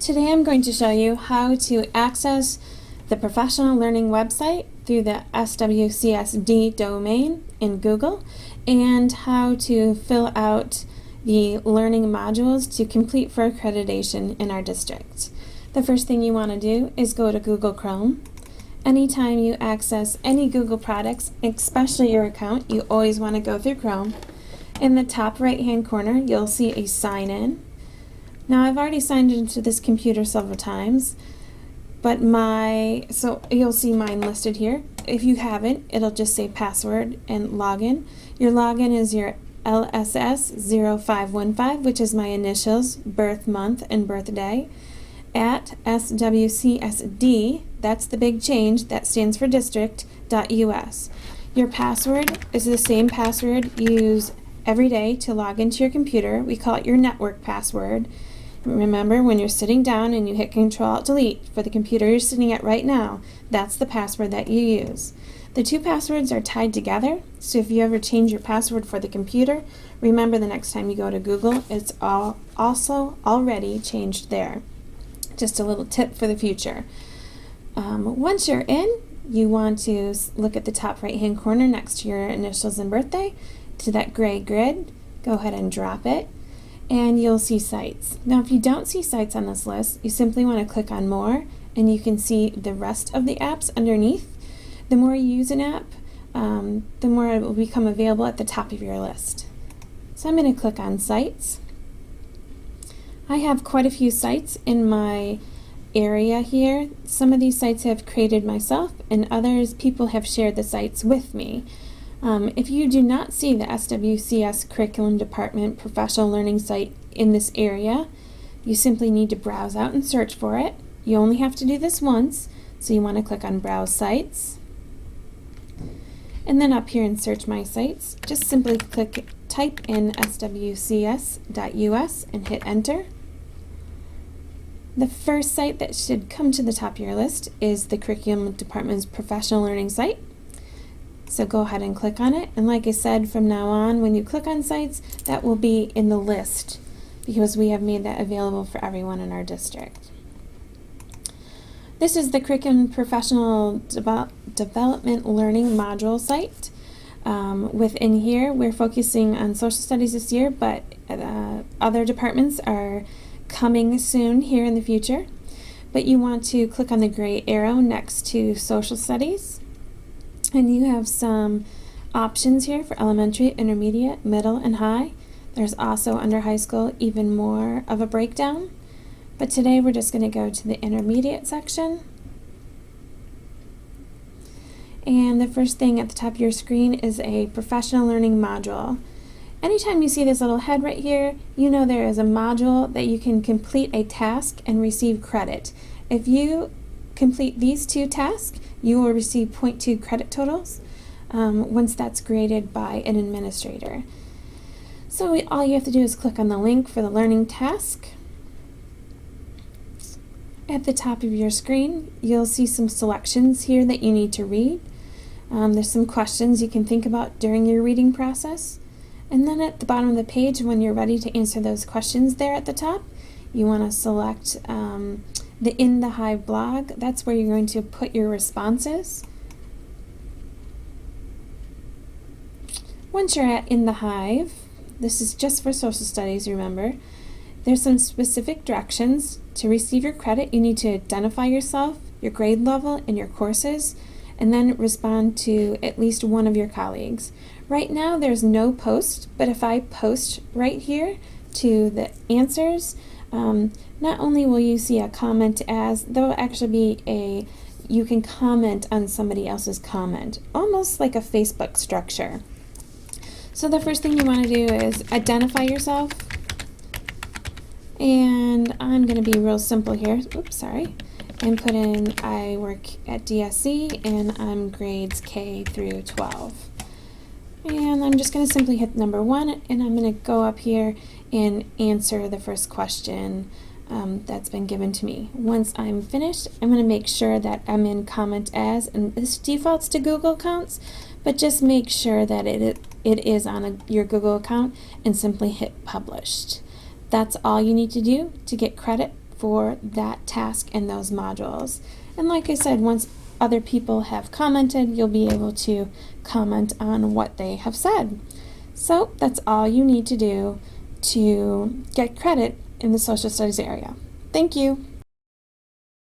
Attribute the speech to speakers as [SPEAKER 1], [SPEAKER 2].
[SPEAKER 1] Today I'm going to show you how to access the professional learning website through the SWCSD domain in Google and how to fill out the learning modules to complete for accreditation in our district. The first thing you want to do is go to Google Chrome. Anytime you access any Google products, especially your account, you always want to go through Chrome. In the top right hand corner you'll see a sign in. Now I've already signed into this computer several times, but so you'll see mine listed here. If you haven't, it'll just say password and login. Your login is your LSS0515, which is my initials, birth month and birthday, at SWCSD, that's the big change, that stands for district.us. Your password is the same password you use every day to log into your computer. We call it your network password. Remember, when you're sitting down and you hit Control-Alt-Delete for the computer you're sitting at right now, that's the password that you use. The two passwords are tied together, so if you ever change your password for the computer, remember the next time you go to Google, it's also already changed there. Just a little tip for the future. Once you're in, you want to look at the top right-hand corner next to your initials and birthday, to that gray grid. Go ahead and drop it, and you'll see sites. Now if you don't see sites on this list, you simply want to click on more and you can see the rest of the apps underneath. The more you use an app, the more it will become available at the top of your list. So I'm going to click on sites. I have quite a few sites in my area here. Some of these sites I've created myself, and others people have shared the sites with me. If you do not see the SWCS Curriculum Department Professional Learning site in this area, you simply need to browse out and search for it. You only have to do this once, so you want to click on Browse Sites. And then up here in Search My Sites, just simply type in swcs.us and hit Enter. The first site that should come to the top of your list is the Curriculum Department's Professional Learning site. So go ahead and click on it, and like I said, from now on when you click on sites, that will be in the list because we have made that available for everyone in our district. This is the Curriculum Professional Development Learning module site. Within here we're focusing on social studies this year, but other departments are coming soon here in the future. But you want to click on the gray arrow next to social studies. And you have some options here for elementary, intermediate, middle, and high. There's also under high school even more of a breakdown. But today we're just going to go to the intermediate section. And the first thing at the top of your screen is a professional learning module. Anytime you see this little head right here, you know there is a module that you can complete a task and receive credit. If you complete these two tasks, you will receive 0.2 credit totals once that's graded by an administrator. So all you have to do is click on the link for the learning task. At the top of your screen, you'll see some selections here that you need to read. There's some questions you can think about during your reading process. And then at the bottom of the page, when you're ready to answer those questions there at the top, you want to select the In the Hive blog. That's where you're going to put your responses. Once you're at In the Hive, this is just for social studies, remember, there's some specific directions. To receive your credit, you need to identify yourself, your grade level, and your courses, and then respond to at least one of your colleagues. Right now there's no post, but if I post right here to the answers, not only will you see a comment as, there will actually be you can comment on somebody else's comment, almost like a Facebook structure. So the first thing you want to do is identify yourself, and I'm going to be real simple here, and put in I work at DSC and I'm grades K through 12. And I'm just going to simply hit number 1, and I'm going to go up here and answer the first question that's been given to me. Once I'm finished, I'm going to make sure that I'm in comment as, and this defaults to Google accounts, but just make sure that it is on your Google account and simply hit published. That's all you need to do to get credit for that task and those modules. And like I said, once other people have commented, you'll be able to comment on what they have said. So that's all you need to do to get credit in the social studies area. Thank you.